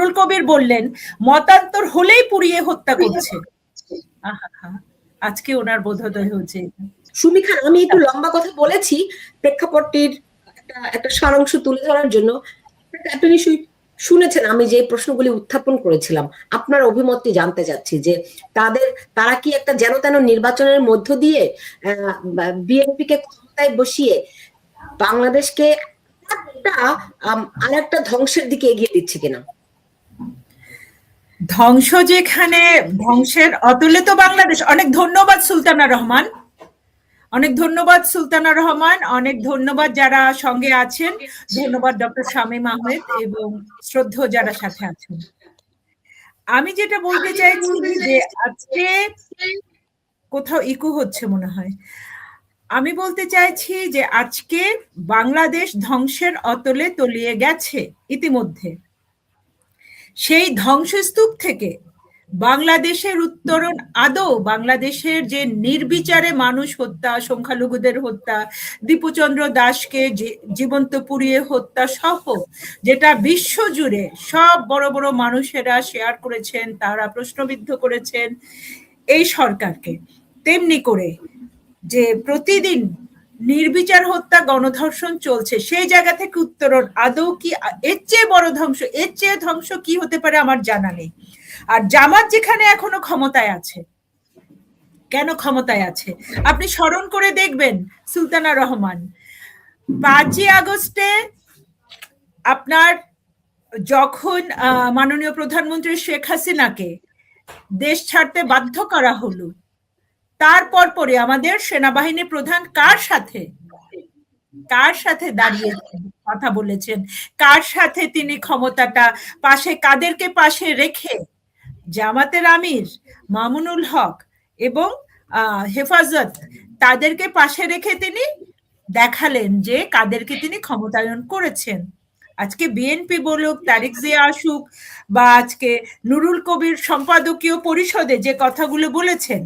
নুরুল কবির বললেন মতান্তর হলেই পুড়িয়ে হত্যা করছে। আজকে ওনার বোধোদয় হচ্ছে। সুমি খান, আমি একটু লম্বা কথা বলেছি প্রেক্ষাপটটির একটা সারাংশ তুলে ধরার জন্য। আপনি নিশ্চয়ই শুনেছেন আমি যে প্রশ্নগুলি উত্থাপন করেছিলাম, আপনার অভিমতটি জানতে চাচ্ছি যে তারা কি একটা যেন তেন নির্বাচনের মধ্য দিয়ে বিএনপি কে ক্ষমতায় বসিয়ে বাংলাদেশকে আরেকটা ধ্বংসের দিকে এগিয়ে দিচ্ছে কিনা? ধ্বংস যেখানে ধ্বংসের অতলে তো বাংলাদেশ। অনেক ধন্যবাদ সুলতানা রহমান, অনেক ধন্যবাদ সুলতানা রহমান, অনেক ধন্যবাদ যারা সঙ্গে আছেন, ধন্যবাদ ডক্টর শামীম আহমেদ এবং শ্রদ্ধেয় যারা সাথে আছেন। আমি যেটা বলতে চাইছি যে আজকে কোথাও ইকো হচ্ছে মনে হয়। আমি বলতে চাইছি যে আজকে বাংলাদেশ ধ্বংসের অতলে তলিয়ে গেছে ইতিমধ্যে। সেই ধ্বংসস্তূপ থেকে বাংলাদেশের উত্তরণ আদৌ বাংলাদেশের যে নির্বিচারে মানুষ হত্যা, সংখ্যালঘুদের হত্যা, দীপুচন্দ্র দাসকে জীবন্ত পুড়িয়ে হত্যা সহ যেটা বিশ্বজুড়ে সব বড় বড় মানুষেরা শেয়ার করেছেন, তারা প্রশ্নবিদ্ধ করেছেন এই সরকারকে, তেমনি করে যে প্রতিদিন নির্বিচার হত্যা, গণধর্ষণ চলছে, সেই জায়গা থেকে উত্তরণ আদৌ কি এর চেয়ে বড় ধ্বংস, এর চেয়ে ধ্বংস কি হতে পারে আমার জানা নেই। আর জামাত যেখানে এখনো ক্ষমতায় আছে, কেন ক্ষমতায় আছে আপনি স্মরণ করে দেখবেন সুলতানা রহমান, 5ই আগস্টে আপনার যখন মাননীয় প্রধানমন্ত্রী শেখ হাসিনাকে দেশ ছাড়তে বাধ্য করা হলো, তারপর পরে আমাদের সেনাবাহিনী প্রধান কার সাথে দাঁড়িয়ে কথা বলেছেন, কার সাথে তিনি ক্ষমতাটা পাশে, কাদেরকে পাশে রেখে, জামাতের আমির মামুনুল হক এবং হেফাজত, তাদেরকে পাশে রেখে তিনি দেখালেন যে কাদেরকে তিনি ক্ষমতায়ন করেছেন। আজকে বিএনপি বলুক, তারেক জিয়া আসুক, বা আজকে নুরুল কবির সম্পাদকীয় পরিষদে যে কথাগুলো বলেছেন,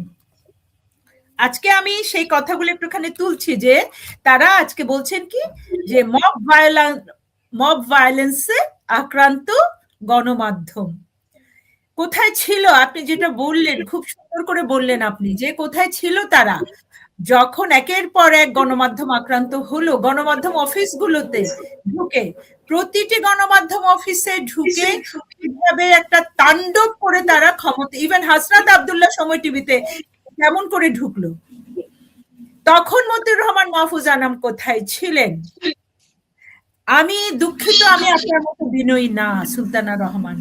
আজকে আমি সেই কথাগুলো একটুখানি তুলছি যে তারা আজকে বলছেন কি যে মব ভায়োলেন্সে আক্রান্ত গণমাধ্যম কোথায় ছিল। আপনি যেটা বললেন খুব সুন্দর করে বললেন আপনি, যে কোথায় ছিল তারা যখন একের পর এক গণমাধ্যম আক্রান্ত হলো। গণমাধ্যম অফিসগুলোতে ঢুকে, প্রতিটি গণমাধ্যম অফিসে ঢুকে কিভাবে একটা তাণ্ডব করে তারা ক্ষমতা, ইভেন হাসনাত আব্দুল্লাহ সময় টিভিতে কেমন করে ঢুকলো, তখন মতিউর রহমান মাহফুজ আনাম কোথায় ছিলেন? আমি দুঃখিত, আমি আপনার মতো বিনয়ী না সুলতানা রহমান,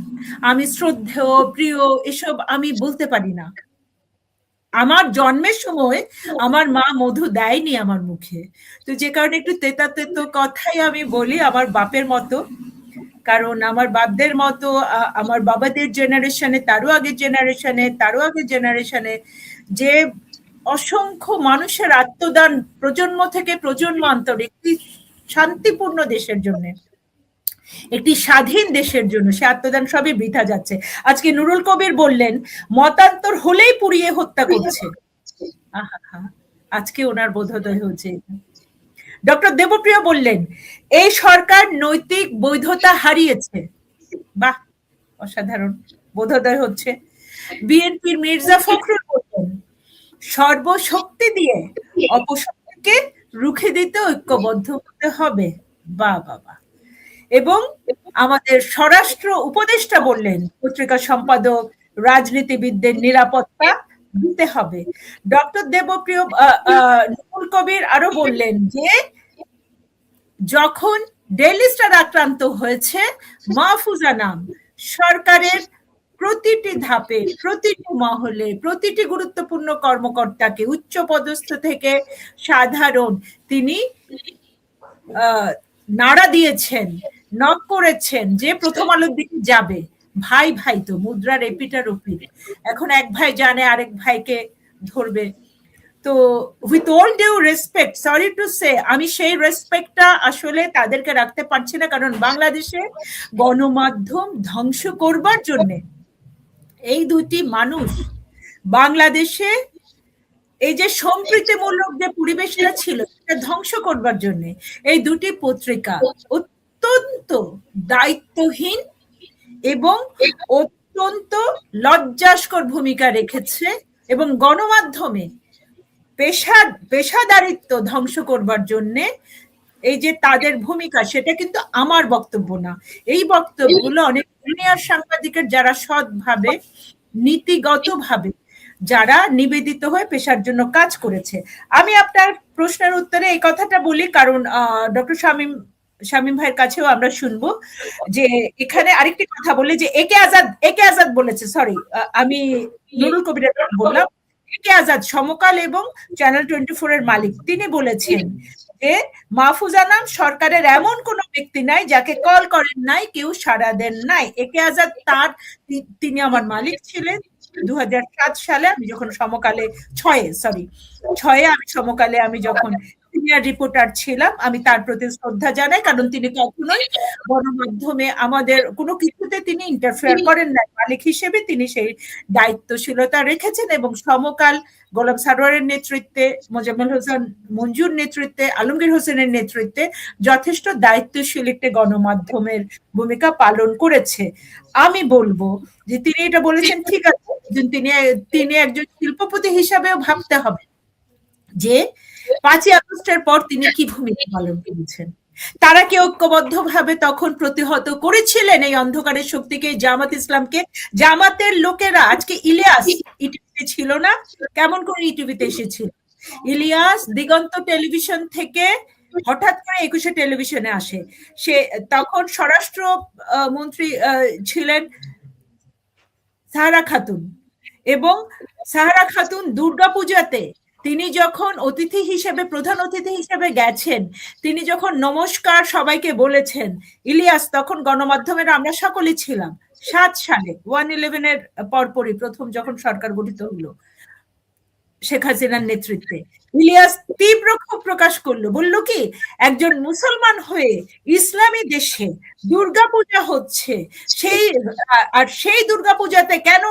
আমি শ্রদ্ধেয় প্রিয় এসব আমি বলতে পারি না। আমার জন্মের সময় আমার মা মধু দেয়নি আমার মুখে, তো যে কারণে একটু তেতা তেতো কথাই আমি বলি আমার বাপের মতো। কারণ আমার বাপদের মতো, আমার বাবাদের জেনারেশনে, তারও আগের জেনারেশনে যে অসংখ্য মানুষের আত্মদান প্রজন্ম থেকে প্রজন্মান্তর একটি শান্তিপূর্ণ দেশের জন্য, একটি স্বাধীন দেশের জন্য, সে আত্মদান সবই বৃথা যাচ্ছে। আজকে নুরুল কবির বললেন মতান্তর হলেই পুড়িয়ে হত্যা করছে। আজকে ওনার বোধোদয় হচ্ছে। ডক্টর দেবপ্রিয় বললেন এই সরকার নৈতিক বৈধতা হারিয়েছে। বাহ, অসাধারণ, বোধোদয় হচ্ছে। বিএনপির মির্জা ফখরুল বললেন সর্বশক্তি দিয়ে অপশক্তিকে রুখে দিতে ঐক্যবদ্ধ হতে হবে। বাবা। এবং আমাদের স্বরাষ্ট্র উপদেষ্টা বললেন পত্রিকা সম্পাদক, রাজনীতিবিদদের নিরাপত্তা দিতে হবে। ডক্টর দেবপ্রিয় নুরুল কবির আরো বললেন যে যখন ডেইলি স্টার আক্রান্ত হয়েছে, মাহফুজ আনাম সরকারের প্রতিটি ধাপে, প্রতিটি মহলে, প্রতিটি গুরুত্বপূর্ণ কর্মকর্তাকে, উচ্চ পদস্থ থেকে সাধারণ, তিনি নাড়া দিয়েছেন, নক করেছেন যে প্রথম আলোর দিকে যাবে। ভাই তো মুদ্রার এপিটার ওপিট, এখন এক ভাই জানে আরেক ভাইকে ধরবে। তো with all due respect, sorry to say, আমি সেই রেসপেক্টটা আসলে তাদেরকে রাখতে পারছি না, কারণ বাংলাদেশে গণমাধ্যম ধ্বংস করবার জন্য এই দুটি মানুষ, বাংলাদেশে এই যে সম্প্রীতিমূলক যে পরিবেশটা ছিল সেটা ধ্বংস করবার জন্য এই দুটি পত্রিকা অত্যন্ত দায়িত্বহীন এবং অত্যন্ত লজ্জাস্কর ভূমিকা রেখেছে, এবং গণমাধ্যমে পেশাদারিত্ব ধ্বংস করবার জন্যে এই যে তাদের ভূমিকা, সেটা কিন্তু আমার বক্তব্য না। এই বক্তব্যগুলো অনেক জুনিয়র সাংবাদিকের, যারা সৎভাবে নীতিগতভাবে যারা নিবেদিত হয়ে পেশার জন্য কাজ করেছে। আমি আপনার প্রশ্নের উত্তরে এই কথাটা বলি, কারণ ডক্টর শামীম ভাইয়ের কাছেও আমরা শুনবো যে এখানে আরেকটি কথা বলে যে একে আজাদ বলেছে, সরি আমি নুরুল কবিরের বললাম, একে আজাদ সমকাল এবং চ্যানেল 24 এর মালিক, তিনি বলেছেন যে মাহফুজা নাম সরকারের এমন কোন ব্যক্তি নাই যাকে কল করেন নাই, কেউ সাড়া দেন নাই। একে আজাদ তিনি আমার মালিক ছিলেন 2007 সালে, আমি যখন সমকালে ছয়ে আমি সমকালে আমি যখন সিনিয়র রিপোর্টার ছিলাম। আমি তার প্রতি শ্রদ্ধা জানাই, কারণ তিনি কখনোই গণমাধ্যমে আমাদের কোনো কিছুতে তিনি ইন্টারফেয়ার করেন না। মালিক হিসেবে তিনি সেই দায়িত্বশীলতা রেখেছেন, এবং সমকাল গোলাম সারোয়ারের নেতৃত্বে, মোজাম্মেল হোসেন মঞ্জুর নেতৃত্বে, আলমগীর হোসেনের নেতৃত্বে যথেষ্ট দায়িত্বশীল একটি গণমাধ্যমের ভূমিকা পালন করেছে। আমি বলবো যে তিনি এটা বলেছেন, ঠিক আছে, তিনি একজন শিল্পপতি হিসাবেও ভাবতে হবে যে 5ই আগস্টের পর তিনি কি ভূমিকা পালন করেছেন। তারা কি ঐক্যবদ্ধভাবে তখন প্রতিহত করেছিলেন এই অন্ধকারের শক্তিকে, জামাত ইসলামকে? জামাতের লোকেরা, আজকে ইলিয়াস ইটিভিতে ছিল না, কেমন করে ইটিভিতে এসেছিল? ইলিয়াস দিগন্ত টেলিভিশন থেকে হঠাৎ করে 21শে টেলিভিশনে আসে। সে তখন স্বরাষ্ট্র মন্ত্রী ছিলেন সাহারা খাতুন, এবং সাহারা খাতুন দুর্গাপূজাতে তিনি যখন প্রধান অতিথি হিসেবে গেছেন, তিনি যখন নমস্কার সবাইকে বলেছেন, ইলিয়াস তখন গণমাধ্যমের আমরা সকলেই ছিলাম, 7 সালে 1/11 এর পরপরই প্রথম যখন সরকার গঠিত হলো শেখ হাসিনার নেতৃত্বে, ইলিয়াস তীব্র ক্ষোভ প্রকাশ করলো, বলল কি, একজন মুসলমান হয়ে ইসলামী দেশে দুর্গাপূজা হচ্ছে, সেই দুর্গাপূজাতে কেন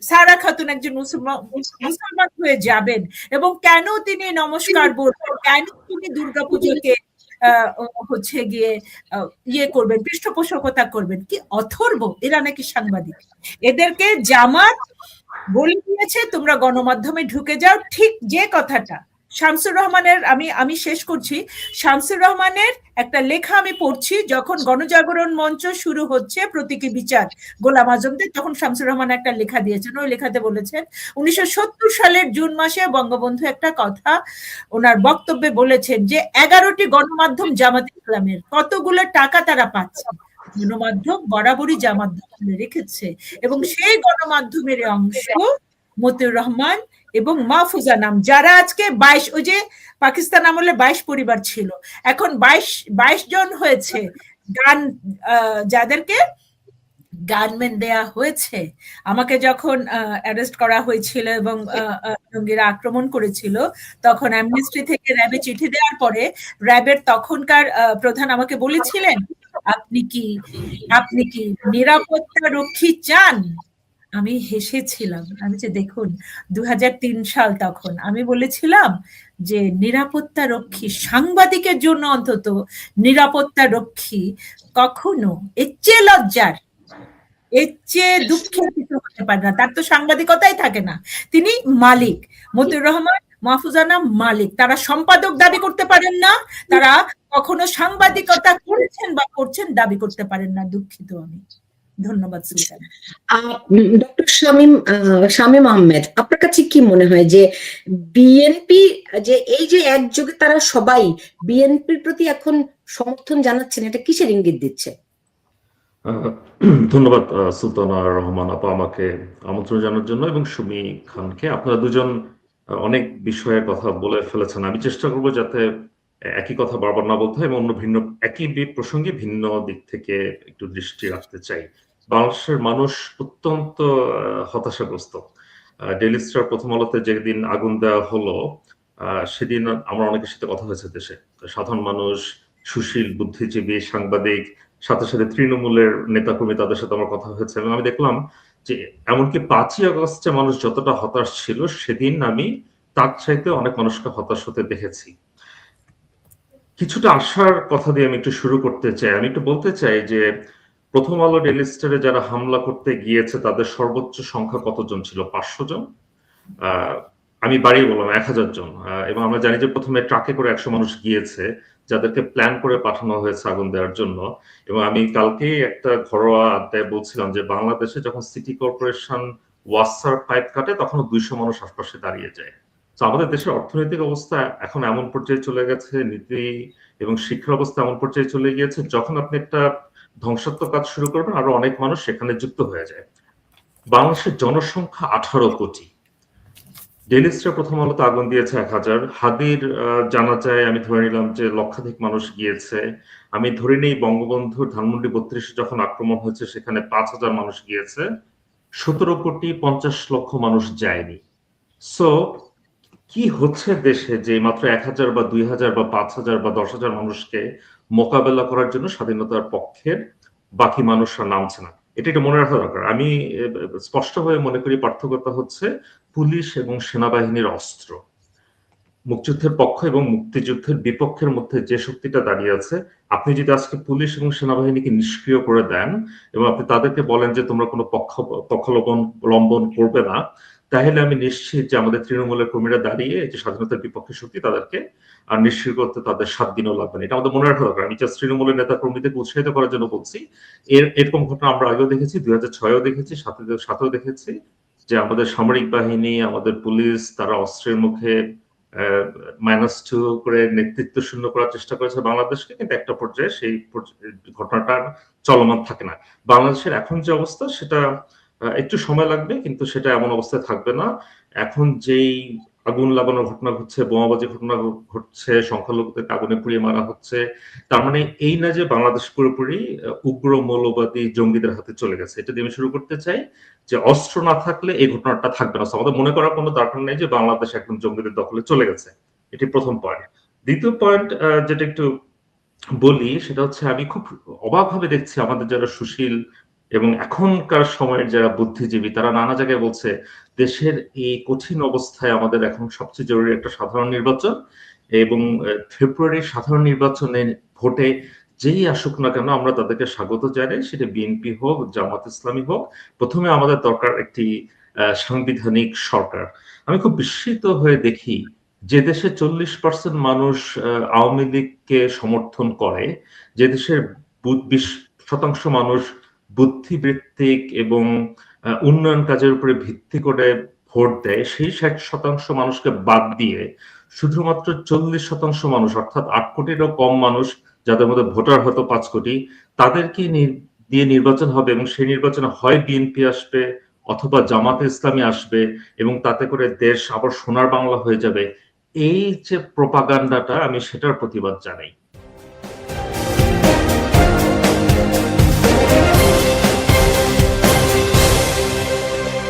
সারা খাতুন একজন মুসলমান হয়ে যাবেন, এবং কেন তিনি নমস্কার বলবেন, কেন তিনি দুর্গাপূজাকে হচ্ছে গিয়ে করবেন, পৃষ্ঠপোষকতা করবেন? কি অথর্ব! এরা নাকি সাংবাদিক, এদেরকে জামাত বলে দিয়েছে তোমরা গণমাধ্যমে ঢুকে যাও। ঠিক যে কথাটা শামসুর রহমানের, আমি শেষ করছি, শামসুর রহমানের একটা লেখা আমি পড়ছি, যখন গণজাগরণ মঞ্চ শুরু হচ্ছে প্রতীকী বিচার গোলাম আজমদের, তখন শামসুর রহমান একটা লেখা দিয়েছেন। ওই লেখাতে বলেছেন 1970 সালের জুন মাসে বঙ্গবন্ধু একটা কথা ওনার বক্তব্যে বলেছেন যে 11টি গণমাধ্যম জামাত ইসলামের, কতগুলো টাকা তারা পাচ্ছে, গণমাধ্যম বরাবরই জামাত দখলে রেখেছে, এবং সেই গণমাধ্যমের অংশ মতিউর রহমান এবং মাহফুজা নাম, যারা আজকে 22, ওই যে পাকিস্তান আমলে 22 পরিবার ছিল, এখন 22 জন হয়েছে, যাদেরকে গানম্যান দেয়া হয়েছে। আমাকে যখন অ্যারেস্ট করা হয়েছিল এবং জঙ্গিরা আক্রমণ করেছিল, তখন অ্যামনেস্টি থেকে র্যাবে চিঠি দেওয়ার পরে র্যাবের তখনকার প্রধান আমাকে বলেছিলেন, আপনি কি নিরাপত্তা রক্ষী চান? আমি হেসেছিলাম। আমি যে দেখুন 2003 সাল, তখন আমি বলেছিলাম যে নিরাপত্তা রক্ষী, সাংবাদিকের জন্য অন্তত নিরাপত্তা রক্ষী কখনো এর চেয়ে লজ্জার, এর চেয়ে দুঃখের কিছু হতে পারে না। তার তো সাংবাদিকতাই থাকে না, তিনি মালিক। মতিউর রহমান, মাহফুজা নাম মালিক, তারা সম্পাদক দাবি করতে পারেন না, তারা কখনো সাংবাদিকতা করেছেন বা করছেন দাবি করতে পারেন না। দুঃখিত আমি। ধন্যবাদ সুলতান। ডক্টর শামীম আহমেদ, আপনার কাছে কি মনে হয় যে বিএনপি যে এই যে একযোগে তারা সবাই বিএনপির প্রতি এখন সমর্থন জানাচ্ছেন, এটা কিসের ইঙ্গিত দিচ্ছে? ধন্যবাদ সুলতানা রহমান আপা আমাকে আমন্ত্রণ জানার জন্য, এবং সুমি খানকে। আপনারা দুজন অনেক বিষয়ে কথা বলে ফেলেছেন। আমি চেষ্টা করব যাতে একই কথা বারবার না বলতে হয়, এবং একই প্রসঙ্গে ভিন্ন দিক থেকে একটু দৃষ্টি রাখতে চাই। বাংলাদেশের মানুষ অত্যন্ত হতাশাগ্রস্ত। ডেইলি স্টার প্রথম আলোতে যেদিন আগুন দেওয়া হলো, সেদিন আমরা অনেকের সাথে কথা হয়েছে, দেশে সাধারণ মানুষ, সুশীল বুদ্ধিজীবী, সাংবাদিক, সাথে সাথে তৃণমূলের নেতাকর্মী, তাদের সাথে আমার কথা হয়েছে, এবং আমি দেখলাম যে এমনকি 5ই আগস্টে মানুষ যতটা হতাশ ছিল, সেদিন আমি তার চাইতে অনেক মানুষকে হতাশ হতে দেখেছি। কিছুটা আশার কথা দিয়ে আমি একটু শুরু করতে চাই। আমি একটু বলতে চাই যে প্রথম আলো ডেইলি স্টারে যারা হামলা করতে গিয়েছে তাদের সর্বোচ্চ সংখ্যা কতজন ছিল? 500 জন। আমি বাড়িয়ে বললাম 1000 জন। এবং আমরা জানি যে প্রথমে ট্রাকে করে 100 মানুষ গিয়েছে, যাদেরকে প্ল্যান করে পাঠানো হয়েছে আগুন দেওয়ার জন্য। এবং আমি কালকেই একটা ঘরোয়া আড্ডায় বলছিলাম যে বাংলাদেশে যখন সিটি কর্পোরেশন ওয়াসার পাইপ কাটে তখন 200 মানুষ আশপাশে দাঁড়িয়ে যায়। তো আমাদের দেশের অর্থনৈতিক অবস্থা এখন এমন পর্যায়ে চলে গেছে, নীতি এবং শিক্ষার অবস্থা এমন পর্যায়ে চলে গিয়েছে, যখন আপনি একটা ধ্বংসাত্মক কাজ শুরু করবেন আরো অনেক মানুষ সেখানে যুক্ত হয়ে যায়। বাংলাদেশের জনসংখ্যা 18 কোটি। ডেইলি স্টার প্রথম আলোতে আগুন দিয়েছে 1000। হাদির জানা যায় আমি ধরে নিলাম যে লক্ষাধিক মানুষ গিয়েছে। আমি ধরে নেই বঙ্গবন্ধুর ধানমন্ডি 32 যখন আক্রমণ হয়েছে সেখানে 5000 মানুষ গিয়েছে, 17 কোটি 50 লক্ষ মানুষ যায়নি। সো কি হচ্ছে দেশে যে মাত্র 1000 বা 2000 বা 5000 বা 10,000 মানুষকে মোকাবেলা করার জন্য স্বাধীনতার পক্ষের বাকি মানুষরা নামছে না? এটা একটু মনে রাখা দরকার। আমি স্পষ্টভাবে মনে করি পার্থক্যটা হচ্ছে পুলিশ এবং সেনাবাহিনীর অস্ত্র। মুক্তিযুদ্ধের পক্ষ এবং মুক্তিযুদ্ধের বিপক্ষের মধ্যে যে শক্তিটা দাঁড়িয়ে আছে, আপনি যদি আজকে পুলিশ এবং সেনাবাহিনীকে নিষ্ক্রিয় করে দেন এবং আপনি তাদেরকে বলেন যে তোমরা কোনো পক্ষাবলম্বন করবে না, তাহলে আমি নিশ্চিত যে আমাদের তৃণমূলের কর্মীরা দাঁড়িয়ে যে স্বাধীনতার বিপক্ষে শক্তি তাদেরকে আর নিষ্ক্রিয় করতে তাদের 7 দিনও লাগবে না। এটা আমাদের মনে রাখা দরকার। আমি জাস্ট তৃণমূলের নেতা কর্মীদেরকে উৎসাহিত করার জন্য বলছি। এরকম ঘটনা আমরা আগেও দেখেছি, 2006-এও দেখেছি, 7-এও দেখেছি যে আমাদের সামরিক বাহিনী, আমাদের পুলিশ তারা অস্ত্রের মুখে -2 করে নেতৃত্ব শূন্য করার চেষ্টা করেছে বাংলাদেশকে, কিন্তু একটা পর্যায়ে সেই ঘটনাটা চলমান থাকে না। বাংলাদেশের এখন যে অবস্থা সেটা একটু সময় লাগবে, কিন্তু সেটা এমন অবস্থায় থাকবে না। এখন যেই আগুন লাগানোর ঘটনা ঘটছে, বোমাবাজি ঘটনা ঘটছে, সংখ্যালঘুদেরকে আগুনে পুড়িয়ে মারা হচ্ছে, তার মানে এই না যে বাংলাদেশ পুরোপুরি উগ্র মৌলবাদী জঙ্গিদের হাতে চলে গেছে। এটা দিয়ে আমি শুরু করতে চাই যে অস্ত্র না থাকলে এই ঘটনাটা থাকবে না। আমাদের মনে করার কোনো দরকার নেই যে বাংলাদেশ একদম জঙ্গিদের দখলে চলে গেছে। এটি প্রথম পয়েন্ট। দ্বিতীয় পয়েন্ট যেটা একটু বলি সেটা হচ্ছে আমি খুব অবাকভাবে দেখছি আমাদের যারা সুশীল এবং এখনকার সময়ের যারা বুদ্ধিজীবী তারা নানা জায়গায় বলছে দেশের এই কঠিন অবস্থায় আমাদের এখন সবচেয়ে জরুরি একটা সাধারণ নির্বাচন, এবং ফেব্রুয়ারির সাধারণ নির্বাচনে ভোটে যেই আসুক না কেন আমরা তাদেরকে স্বাগত জানাই, সেটা বিএনপি হোক, জামাত ইসলামী হোক। প্রথমে আমাদের দরকার একটি সাংবিধানিক সরকার। আমি খুব বিস্মিত হয়ে দেখি যে দেশে 40% মানুষ আওয়ামী লীগকে সমর্থন করে, যে দেশের 20% মানুষ বুদ্ধিবৃত্তিক এবং উন্নয়ন কাজের উপরে ভিত্তি করে ভোট দেয়, সেই 60% মানুষকে বাদ দিয়ে শুধুমাত্র 40% মানুষ, অর্থাৎ 8 কোটিরও কম মানুষ, যাদের মধ্যে ভোটার হয়তো 5 কোটি, তাদেরকে দিয়ে নির্বাচন হবে এবং সেই নির্বাচনে হয় বিএনপি আসবে অথবা জামাতে ইসলামী আসবে এবং তাতে করে দেশ আবার সোনার বাংলা হয়ে যাবে। এই যে প্রোপাগান্ডাটা, আমি সেটার প্রতিবাদ জানাই।